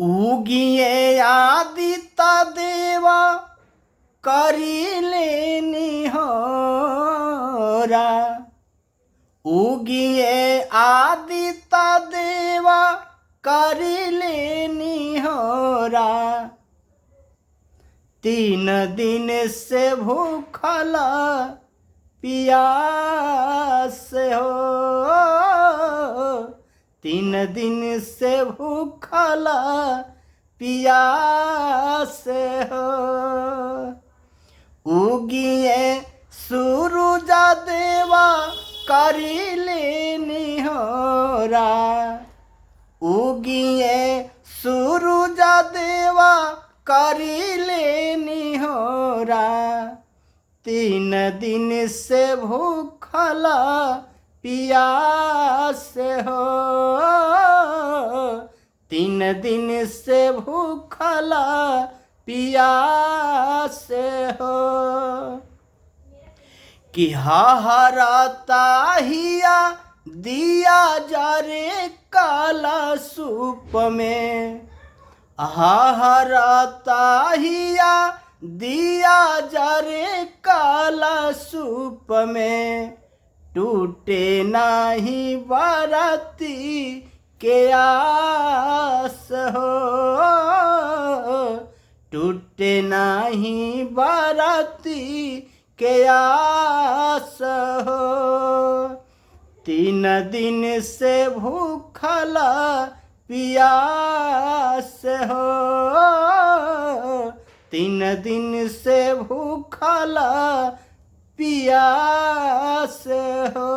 उगिए आदित्य देवा करिले निहोरा। उगिए आदित्य देवा करिले निहोरा। 3 दिन से भूखला पियास हो। 3 दिन से भूखला पियास हो। उगिए सूरज देवा करिले निहोरा। उगिए सूरज देवा करिले निहोरा। 3 दिन से भूखला पियास हो। 3 दिन से भूखला पियास हो। कि हहरता हिया दिया जरे काला सूप में। हहरता हिया दिया जरे काला सूप में। टूटे नाही बरती के आस हो। टूटे नाही बरती के आस हो। 3 दिन से भूखला पियास हो। 3 दिन से भूखला पियास हो।